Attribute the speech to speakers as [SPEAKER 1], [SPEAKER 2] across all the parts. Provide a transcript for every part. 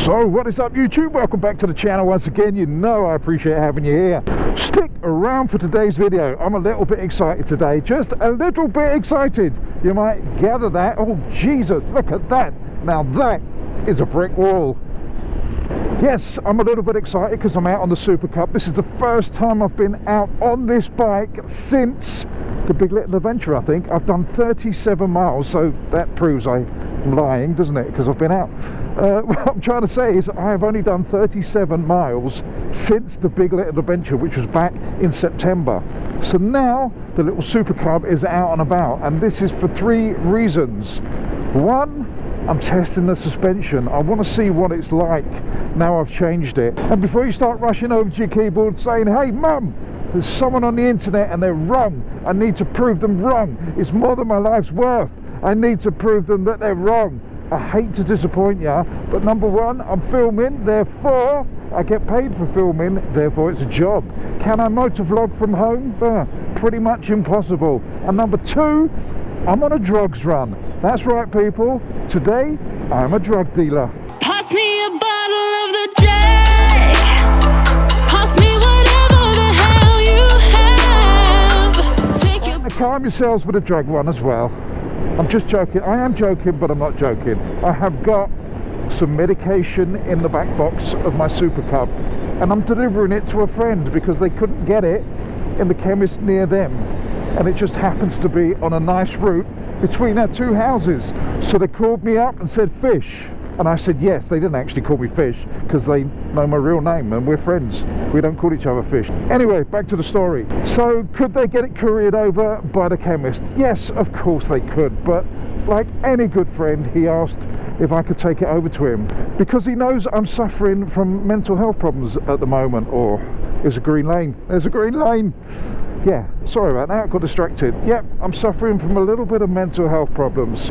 [SPEAKER 1] So what is up, YouTube? Welcome back to the channel once again. You know I appreciate having you here. Stick around for today's video. I'm a little bit excited today, just a little bit excited. You might gather that. Oh Jesus, look at that. Now that is a brick wall. Yes, I'm a little bit excited because I'm out on the SUPERCUB. This is the first time I've been out on this bike since the Big Little Adventure, I think. I've done 37 miles, so that proves I'm lying, doesn't it? Because I've been out. What I'm trying to say is I have only done 37 miles since the Big Little Adventure, which was back in September. So now the little SUPERCUB is out and about, and this is for three reasons. One, I'm testing the suspension. I want to see what it's like now I've changed it. And before you start rushing over to your keyboard saying, hey mum, there's someone on the internet and they're wrong, I need to prove them wrong, it's more than my life's worth, I need to prove them that they're wrong. I hate to disappoint you, but number one, I'm filming, therefore I get paid for filming, therefore it's a job. Can I motovlog from home? Pretty much impossible. And number two, I'm on a drugs run. That's right, people. Today, I'm a drug dealer.
[SPEAKER 2] Pass me a bottle of the Jack. Pass me whatever the hell you have. Take your...
[SPEAKER 1] Calm yourselves with a drug one as well. I'm just joking. I am joking, but I'm not joking. I have got some medication in the back box of my SUPERCUB, and I'm delivering it to a friend because they couldn't get it in the chemist near them. And it just happens to be on a nice route between our two houses. So they called me up and said, Fish. And I said yes. They didn't actually call me Fish because they know my real name and we're friends. We don't call each other Fish. Anyway, back to the story. So could they get it couriered over by the chemist? Yes, of course they could. But like any good friend, he asked if I could take it over to him because he knows I'm suffering from mental health problems at the moment. Or there's a green lane. There's a green lane. Yeah, sorry about that, got distracted. Yep, I'm suffering from a little bit of mental health problems.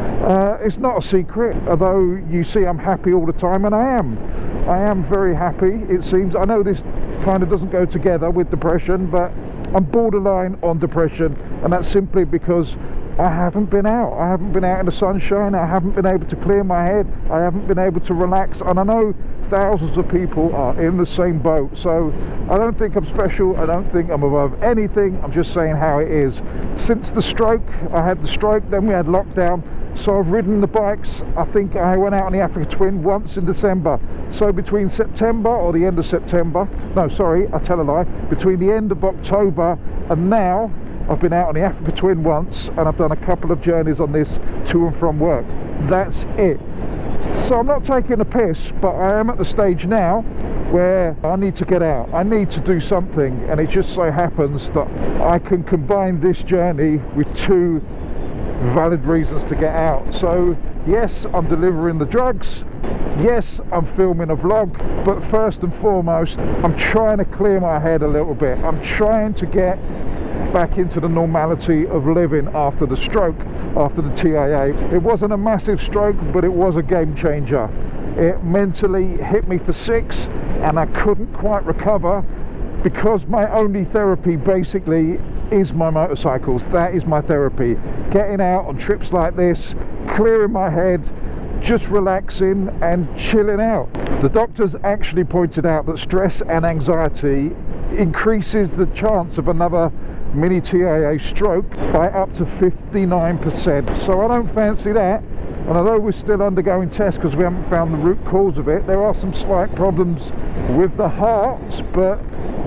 [SPEAKER 1] It's not a secret, although you see I'm happy all the time, and I am very happy, it seems. I know this kind of doesn't go together with depression, but I'm borderline on depression, and that's simply because I haven't been out. I haven't been out in the sunshine. I haven't been able to clear my head. I haven't been able to relax. And I know thousands of people are in the same boat. So I don't think I'm special. I don't think I'm above anything. I'm just saying how it is. Since the stroke, I had the stroke, then we had lockdown. So I've ridden the bikes. I think I went out on the Africa Twin once in December. So between September or the end of September, no, sorry, I tell a lie. Between the end of October and now, I've been out on the Africa Twin once, and I've done a couple of journeys on this to and from work. That's it. So I'm not taking a piss, but I am at the stage now where I need to get out. I need to do something, and it just so happens that I can combine this journey with two valid reasons to get out. So yes, I'm delivering the drugs. Yes, I'm filming a vlog, but first and foremost, I'm trying to clear my head a little bit. I'm trying to get back into the normality of living after the stroke, after the TIA. It wasn't a massive stroke, but it was a game changer. It mentally hit me for 6, and I couldn't quite recover because my only therapy basically is my motorcycles. That is my therapy. Getting out on trips like this, clearing my head, just relaxing and chilling out. The doctors actually pointed out that stress and anxiety increases the chance of another mini TIA stroke by up to 59%. So I don't fancy that. And although we're still undergoing tests because we haven't found the root cause of it, there are some slight problems with the heart, but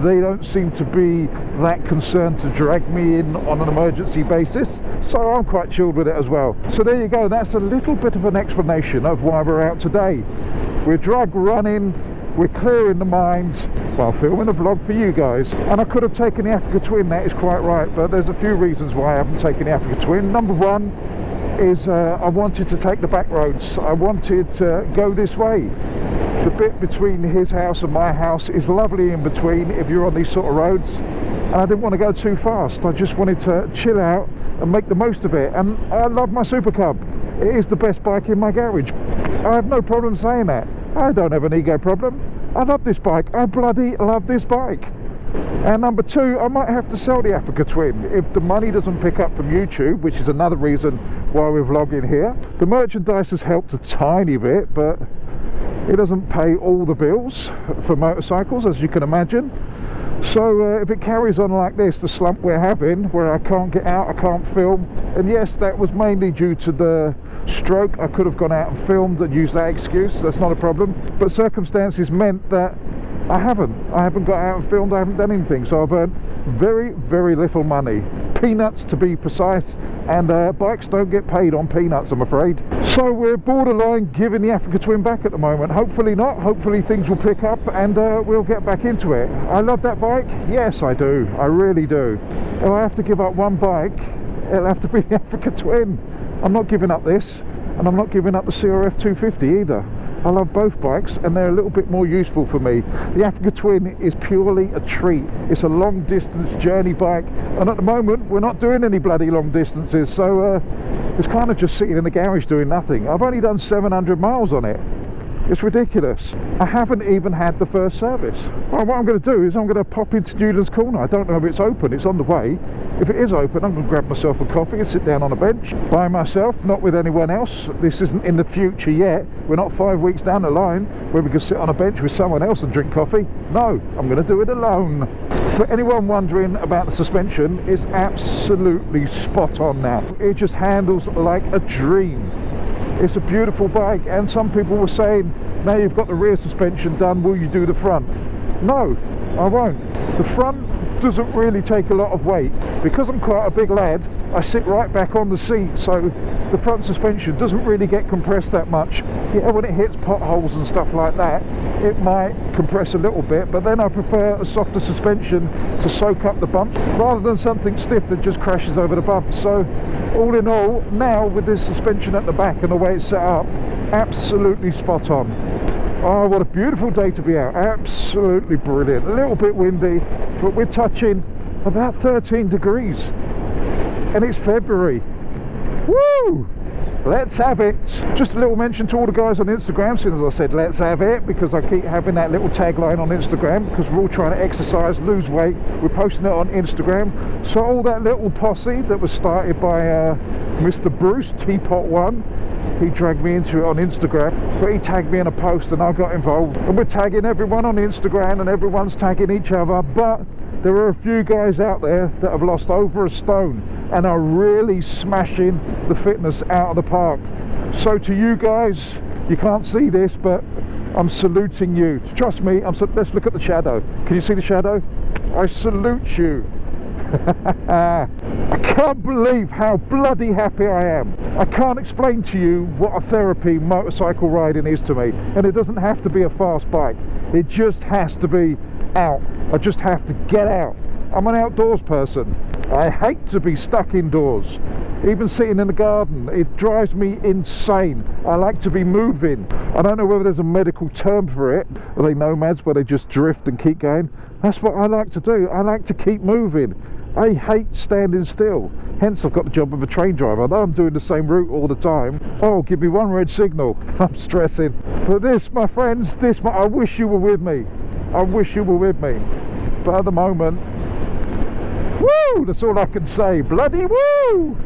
[SPEAKER 1] they don't seem to be that concerned to drag me in on an emergency basis. So I'm quite chilled with it as well. So there you go. That's a little bit of an explanation of why we're out today. We're drug running. We're clearing the mind while filming a vlog for you guys. And I could have taken the Africa Twin, that is quite right, but there's a few reasons why I haven't taken the Africa Twin. Number one is I wanted to take the back roads. I wanted to go this way. The bit between his house and my house is lovely in between if you're on these sort of roads. And I didn't want to go too fast. I just wanted to chill out and make the most of it. And I love my SUPERCUB. It is the best bike in my garage. I have no problem saying that. I don't have an ego problem. I love this bike. I bloody love this bike. And number two, I might have to sell the Africa Twin if the money doesn't pick up from YouTube, which is another reason why we're vlogging here. The merchandise has helped a tiny bit, but It doesn't pay all the bills for motorcycles, as you can imagine. So if it carries on like this, the slump we're having, where I can't get out, I can't film, and yes, that was mainly due to the stroke. I could have gone out and filmed and used that excuse, that's not a problem, but circumstances meant that I haven't got out and filmed, I haven't done anything, so I've earned very, very little money. Peanuts, to be precise, and bikes don't get paid on peanuts, I'm afraid. So we're borderline giving the Africa Twin back at the moment. Hopefully not, hopefully things will pick up and we'll get back into it. I love that bike, yes I do, I really do. If I have to give up one bike, it'll have to be the Africa Twin. I'm not giving up this, and I'm not giving up the CRF 250 either. I love both bikes and they're a little bit more useful for me. The Africa Twin is purely a treat. It's a long distance journey bike, and at the moment we're not doing any bloody long distances, so it's kind of just sitting in the garage doing nothing. I've only done 700 miles on it. It's ridiculous. I haven't even had the first service. Well, what I'm going to do is I'm going to pop into Newlands Corner. I don't know if it's open, it's on the way. If it is open, I'm going to grab myself a coffee and sit down on a bench by myself, not with anyone else. This isn't in the future yet. We're not 5 weeks down the line where we can sit on a bench with someone else and drink coffee. No, I'm going to do it alone. For anyone wondering about the suspension, it's absolutely spot on now. It just handles like a dream. It's a beautiful bike, and some people were saying, now you've got the rear suspension done, will you do the front? No, I won't. The front doesn't really take a lot of weight. Because I'm quite a big lad, I sit right back on the seat, so the front suspension doesn't really get compressed that much. Yeah, when it hits potholes and stuff like that, it might compress a little bit, but then I prefer a softer suspension to soak up the bumps rather than something stiff that just crashes over the bumps. So all in all, now with this suspension at the back and the way it's set up, absolutely spot on. Oh, what a beautiful day to be out. Absolutely brilliant. A little bit windy, but we're touching about 13 degrees and it's February. Woo! Let's have it. Just a little mention to all the guys on Instagram, since I said let's have it, because I keep having that little tagline on Instagram, because we're all trying to exercise, lose weight. We're posting it on Instagram. So all that little posse that was started by Mr. Bruce, Teapot1, he dragged me into it on Instagram, but he tagged me in a post and I got involved. And we're tagging everyone on Instagram and everyone's tagging each other, but there are a few guys out there that have lost over a stone and are really smashing the fitness out of the park. So to you guys, you can't see this, but I'm saluting you. Trust me, let's look at the shadow. Can you see the shadow? I salute you. I can't believe how bloody happy I am. I can't explain to you what a therapy motorcycle riding is to me, and it doesn't have to be a fast bike. It just has to be out. I just have to get out. I'm an outdoors person. I hate to be stuck indoors. Even sitting in the garden, it drives me insane. I like to be moving. I don't know whether there's a medical term for it. Are they nomads where they just drift and keep going? That's what I like to do. I like to keep moving. I hate standing still. Hence I've got the job of a train driver. I know I'm doing the same route all the time. Oh, give me one red signal. I'm stressing. But this, my friends, I wish you were with me. I wish you were with me. But at the moment, woo, that's all I can say. Bloody woo!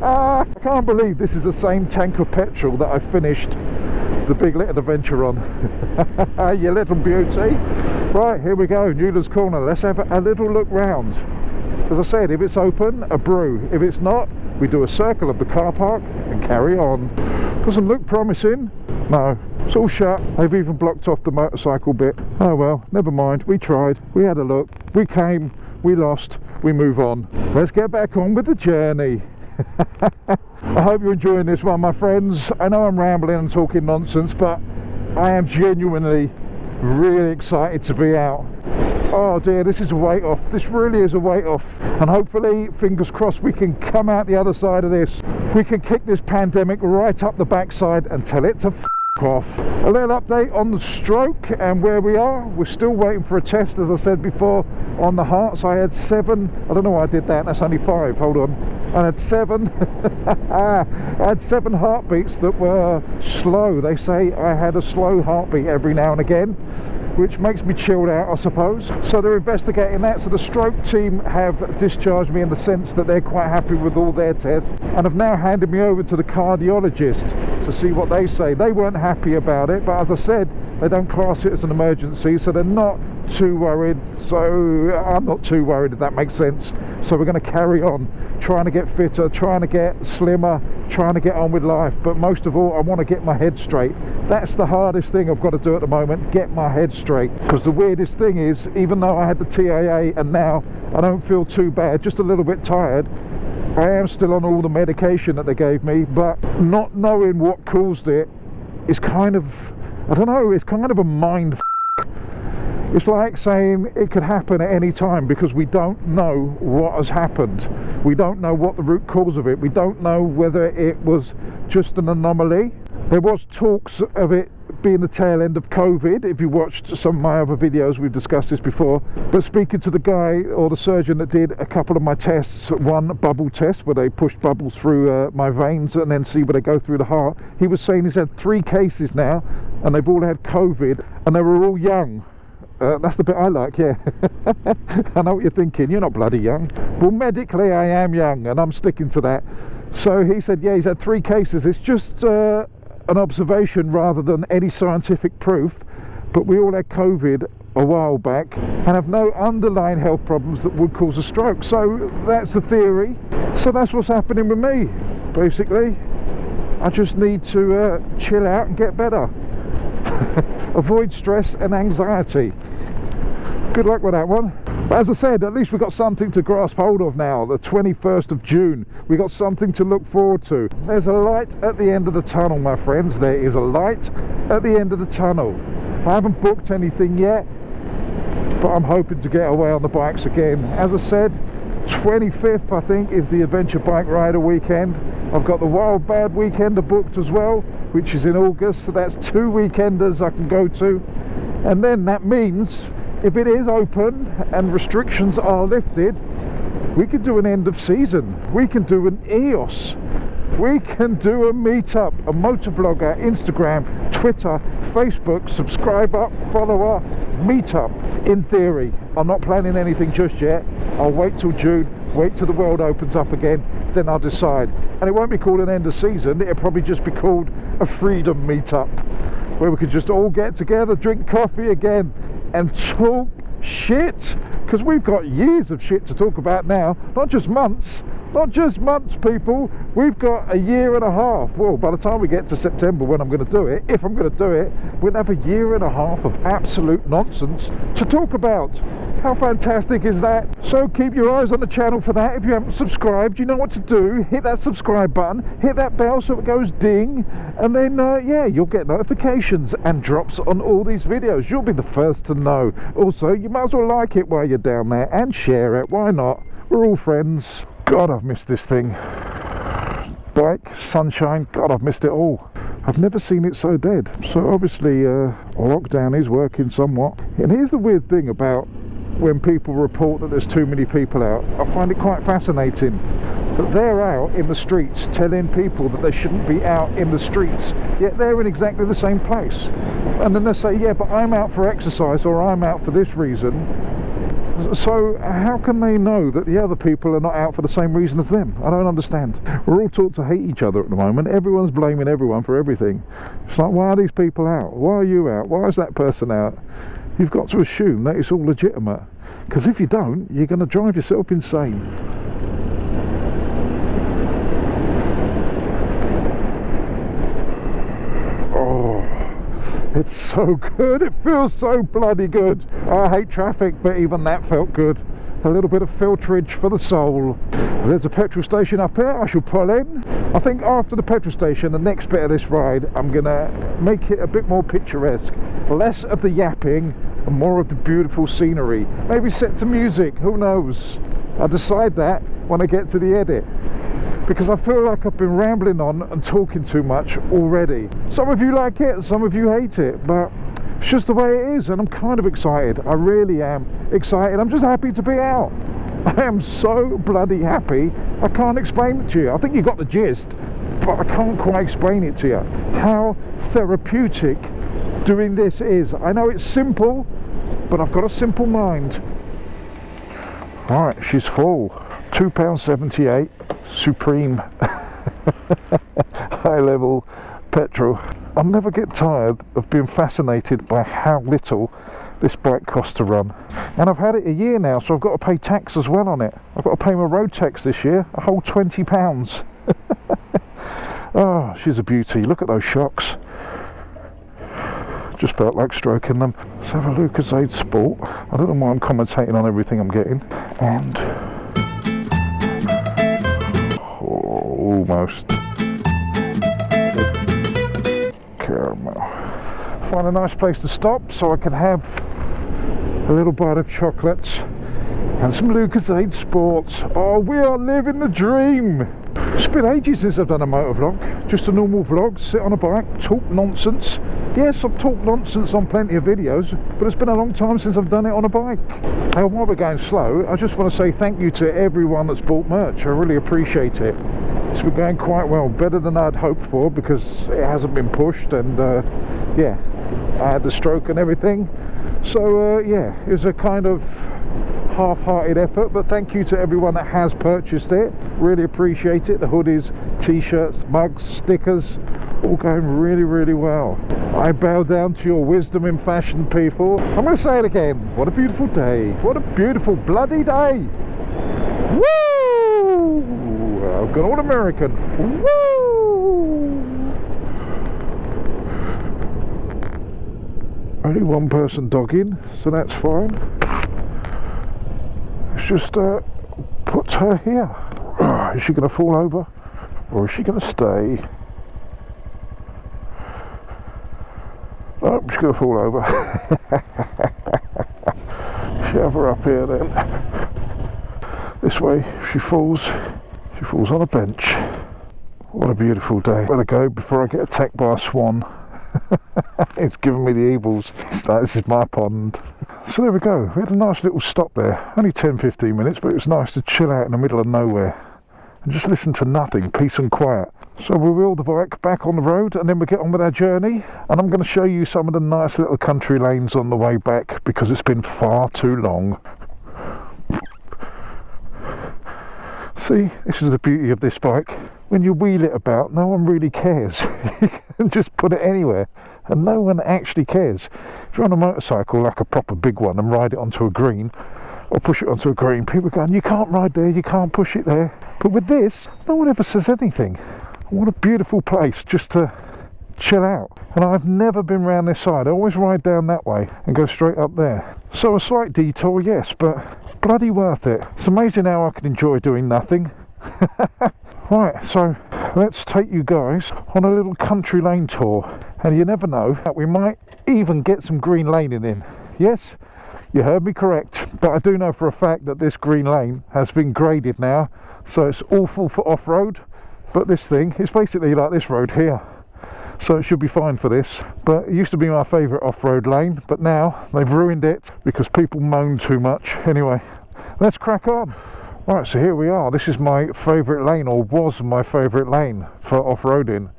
[SPEAKER 1] I can't believe this is the same tank of petrol that I finished the Big Little Adventure on. You little beauty. Right, here we go, Newlands Corner. Let's have a little look round. As I said, if it's open, a brew. If it's not, we do a circle of the car park and carry on. Doesn't look promising. No, it's all shut. They've even blocked off the motorcycle bit. Oh well, never mind. We tried. We had a look. We came. We lost. We move on. Let's get back on with the journey. I hope you're enjoying this one, my friends. I know I'm rambling and talking nonsense, but I am genuinely really excited to be out. Oh dear, this is a weight off. This really is a weight off. And hopefully, fingers crossed, we can come out the other side of this. We can kick this pandemic right up the backside and tell it to f off. A little update on the stroke and where we are. We're still waiting for a test, as I said before, on the hearts. I had 7, I don't know why I did that, that's only 5, hold on. I had 7 I had 7 heartbeats that were slow. They say I had a slow heartbeat every now and again, which makes me chilled out, I suppose. So they're investigating that. So the stroke team have discharged me in the sense that they're quite happy with all their tests and have now handed me over to the cardiologist to see what they say. They weren't happy about it, but as I said, they don't class it as an emergency, so they're not too worried. So I'm not too worried, if that makes sense. So we're going to carry on trying to get fitter, trying to get slimmer, trying to get on with life. But most of all, I want to get my head straight. That's the hardest thing I've got to do at the moment, get my head straight. Because the weirdest thing is, even though I had the TAA and now I don't feel too bad, just a little bit tired, I am still on all the medication that they gave me, but not knowing what caused it is kind of, I don't know, it's kind of a mind f***. It's like saying it could happen at any time, because we don't know what has happened. We don't know what the root cause of it. We don't know whether it was just an anomaly. There was talks of it being the tail end of COVID. If you watched some of my other videos, we've discussed this before. But speaking to the guy or the surgeon that did a couple of my tests, one bubble test where they pushed bubbles through my veins and then see where they go through the heart, he was saying he's had 3 cases now and they've all had COVID and they were all young. That's the bit I like, yeah. I know what you're thinking, you're not bloody young. Well, medically I am young, and I'm sticking to that. So he said, yeah, he's had 3 cases. It's just an observation rather than any scientific proof, but we all had COVID a while back and have no underlying health problems that would cause a stroke. So that's the theory. So that's what's happening with me, basically. I just need to chill out and get better. Avoid stress and anxiety. Good luck with that one. But as I said, at least we've got something to grasp hold of now. The 21st of June, we've got something to look forward to. There's a light at the end of the tunnel, my friends. There is a light at the end of the tunnel. I haven't booked anything yet, but I'm hoping to get away on the bikes again. As I said, 25th I think is the Adventure Bike Rider weekend. I've got the Wild Bad Weekender booked as well, which is in August, so that's 2 weekenders I can go to. And then that means if it is open and restrictions are lifted, we can do an end of season. We can do an EOS. We can do a meetup, a motovlogger, Instagram, Twitter, Facebook, subscriber, follower, meetup. In theory, I'm not planning anything just yet. I'll wait till June, wait till the world opens up again, then I'll decide. And it won't be called an end of season, it'll probably just be called a freedom meetup, where we could just all get together, drink coffee again, and talk shit, because we've got years of shit to talk about now, not just months, people. We've got a year and a half. Well, by the time we get to September, when I'm going to do it, if I'm going to do it, we'll have a year and a half of absolute nonsense to talk about. How fantastic is that? So keep your eyes on the channel for that. If you haven't subscribed, you know what to do. Hit that subscribe button, hit that bell so it goes ding, and then yeah, you'll get notifications and drops on all these videos. You'll be the first to know. Also, you might as well like it while you're down there and share it. Why not? We're all friends. God, I've missed this thing. Bike, sunshine, God, I've missed it all. I've never seen it so dead. So obviously lockdown is working somewhat. And here's the weird thing about when people report that there's too many people out. I find it quite fascinating that they're out in the streets telling people that they shouldn't be out in the streets, yet they're in exactly the same place. And then they say, yeah, but I'm out for exercise, or I'm out for this reason. So how can they know that the other people are not out for the same reason as them? I don't understand. We're all taught to hate each other at the moment. Everyone's blaming everyone for everything. It's like, why are these people out? Why are you out? Why is that person out? You've got to assume that it's all legitimate, because if you don't, you're going to drive yourself insane. It's so good, it feels so bloody good. I hate traffic, but even that felt good. A little bit of filterage for the soul. There's a petrol station up here, I shall pull in. I think after the petrol station, the next bit of this ride, I'm gonna make it a bit more picturesque. Less of the yapping and more of the beautiful scenery. Maybe set to music, who knows? I'll decide that when I get to the edit, because I feel like I've been rambling on and talking too much already. Some of you like it, some of you hate it, but it's just the way it is, and I'm kind of excited. I really am excited. I'm just happy to be out. I am so bloody happy, I can't explain it to you. I think you got the gist, but I can't quite explain it to you. How therapeutic doing this is. I know it's simple, but I've got a simple mind. Alright, she's full. £2.78 Supreme high level petrol. I'll never get tired of being fascinated by how little this bike costs to run. And I've had it a year now, so I've got to pay tax as well on it. I've got to pay my road tax this year, a whole £20. Oh, she's a beauty. Look at those shocks. Just felt like stroking them. Let's have a Lucozade Sport. I don't know why I'm commentating on everything I'm getting. And almost caramel. Find a nice place to stop so I can have a little bite of chocolates and some Lucozade Sports. Oh, we are living the dream. It's been ages since I've done a motovlog, just a normal vlog, sit on a bike, talk nonsense. Yes, I've talked nonsense on plenty of videos, but it's been a long time since I've done it on a bike. And while we're going slow, I just want to say thank you to everyone that's bought merch. I really appreciate it. It's been going quite well, better than I'd hoped for, because it hasn't been pushed, and yeah, I had the stroke and everything. So yeah, it was a kind of half-hearted effort, but thank you to everyone that has purchased it. Really appreciate it. The hoodies, t-shirts, mugs, stickers, all going really, really well. I bow down to your wisdom in fashion, people. I'm going to say it again. What a beautiful day. What a beautiful bloody day. Woo! I've gone all American. Woo! Only one person dogging, so that's fine. Let's just put her here. Is she going to fall over, or is she going to stay? Oh, she's going to fall over. Shove her up here then. This way, if she falls on a bench. What a beautiful day. Better go before I get attacked by a swan. It's giving me the evils. This is my pond. So there we go. We had a nice little stop there. Only 10-15 minutes, but it was nice to chill out in the middle of nowhere and just listen to nothing, peace and quiet. So we wheel the bike back on the road, and then we get on with our journey, and I'm going to show you some of the nice little country lanes on the way back, because it's been far too long. See, this is the beauty of this bike. When you wheel it about, no one really cares. You can just put it anywhere and no one actually cares. If you're on a motorcycle, like a proper big one, and ride it onto a green or push it onto a green, people are going, you can't ride there, you can't push it there. But with this, no one ever says anything. What a beautiful place just to chill out. And I've never been round this side. I always ride down that way and go straight up there. So a slight detour, yes, but bloody worth it. It's amazing how I can enjoy doing nothing. Right, so let's take you guys on a little country lane tour, and you never know, we might even get some green laning in. Yes, you heard me correct, but I do know for a fact that this green lane has been graded now, so it's awful for off-road, but this thing is basically like this road here, so it should be fine for this. But it used to be my favourite off-road lane, but now they've ruined it because people moan too much. Anyway, let's crack on. Right, so here we are. This is my favourite lane, or was my favourite lane for off-roading,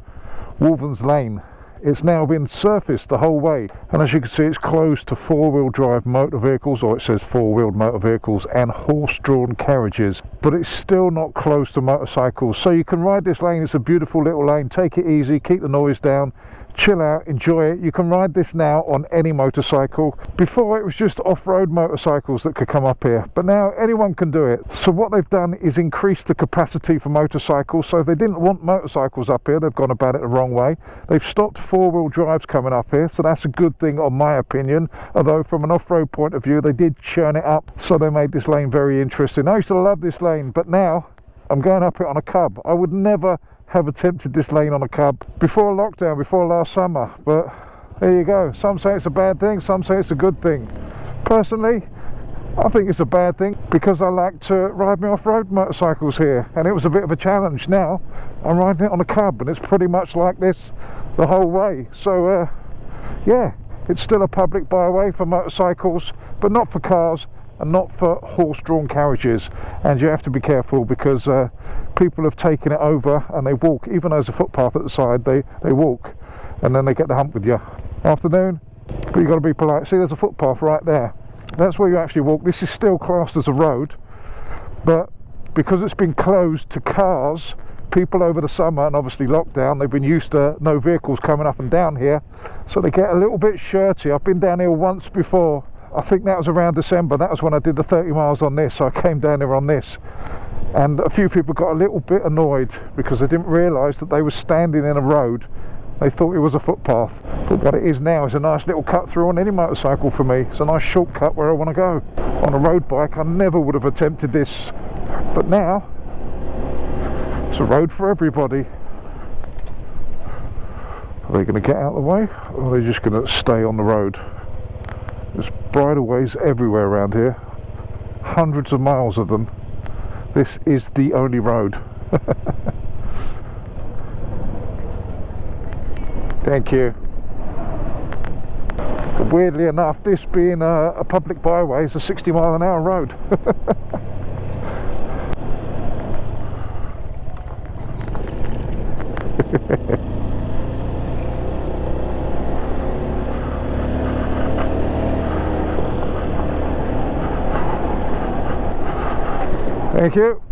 [SPEAKER 1] Wolven's Lane. It's now been surfaced the whole way, and as you can see, it's closed to four-wheel drive motor vehicles, or it says four-wheeled motor vehicles, and horse-drawn carriages, but it's still not closed to motorcycles. So you can ride this lane. It's a beautiful little lane. Take it easy, keep the noise down, chill out, enjoy it. You can ride this now on any motorcycle. Before, it was just off-road motorcycles that could come up here, but now anyone can do it. So what they've done is increase the capacity for motorcycles. So if they didn't want motorcycles up here, they've gone about it the wrong way. They've stopped four-wheel drives coming up here, so that's a good thing on my opinion. Although from an off-road point of view, they did churn it up, so they made this lane very interesting. I used to love this lane, but now I'm going up it on a cub. I would never have attempted this lane on a cub before lockdown, before last summer, but there you go. Some say it's a bad thing, some say it's a good thing. Personally, I think it's a bad thing, because I like to ride my off-road motorcycles here, and it was a bit of a challenge. Now I'm riding it on a cub, and it's pretty much like this the whole way. So yeah, it's still a public byway for motorcycles, but not for cars and not for horse-drawn carriages. And you have to be careful, because people have taken it over and they walk. Even though there's a footpath at the side, they walk, and then they get the hump with you. Afternoon, but you've got to be polite. See, there's a footpath right there. That's where you actually walk. This is still classed as a road, but because it's been closed to cars people over the summer and obviously lockdown, they've been used to no vehicles coming up and down here, so they get a little bit shirty. I've been down here once before. I think that was around December. That was when I did the 30 miles on this, so I came down here on this, and a few people got a little bit annoyed because they didn't realise that they were standing in a road. They thought it was a footpath, but what it is now is a nice little cut through on any motorcycle for me. It's a nice shortcut where I want to go. On a road bike I never would have attempted this, but now it's a road for everybody. Are they going to get out of the way, or are they just going to stay on the road? There's bridleways everywhere around here, hundreds of miles of them. This is the only road. Thank you. But weirdly enough, this being a public byway is a 60-mile-an-hour road. Thank you.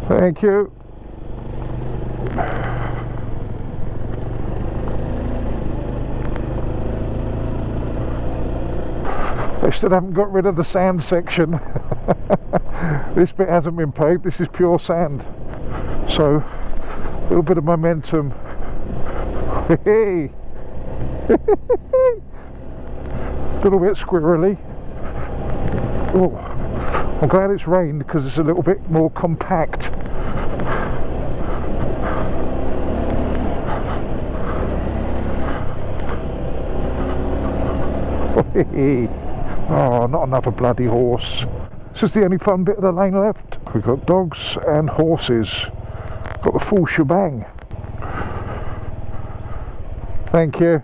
[SPEAKER 1] Thank you. They still haven't got rid of the sand section. This bit hasn't been paved, this is pure sand. So, a little bit of momentum. Hey! A little bit squirrely. Oh, I'm glad it's rained because it's a little bit more compact. Oh, not another bloody horse. This is the only fun bit of the lane left. We've got dogs and horses. Got the full shebang. Thank you.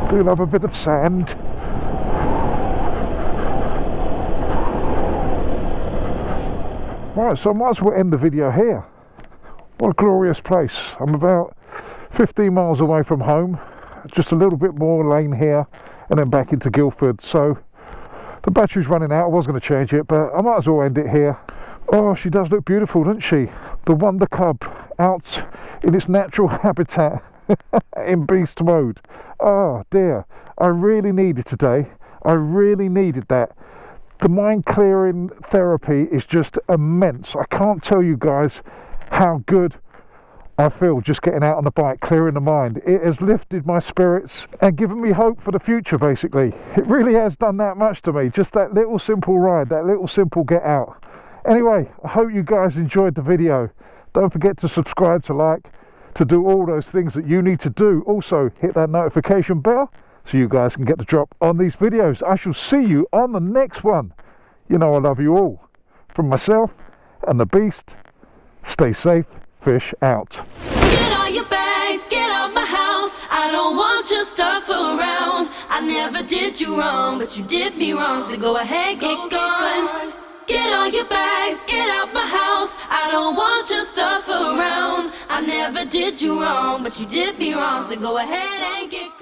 [SPEAKER 1] Do love a bit of sand. Right, so I might as well end the video here. What a glorious place. I'm about 15 miles away from home, just a little bit more lane here and then back into Guildford. So the battery's running out. I was going to change it, but I might as well end it here. Oh, she does look beautiful, doesn't she? The Wonder Cub out in its natural habitat. In beast mode. Oh dear, I really needed today. I really needed that. The mind clearing therapy is just immense. I can't tell you guys how good I feel just getting out on the bike, clearing the mind. It has lifted my spirits and given me hope for the future, basically. It really has done that much to me, just that little simple ride, that little simple get out. Anyway, I hope you guys enjoyed the video. Don't forget to subscribe, to like, to do all those things that you need to do. Also hit that notification bell so you guys can get the drop on these videos. I shall see you on the next one. You know I love you all. From myself and the beast, stay safe, fish out.
[SPEAKER 2] Get all your bags, get out my house. I don't want your stuff around. I never did you wrong, but you did me wrong, so go ahead, get gone. Get all your bags, get out my house. I don't want your stuff around. I never did you wrong, but you did me wrong, so go ahead and get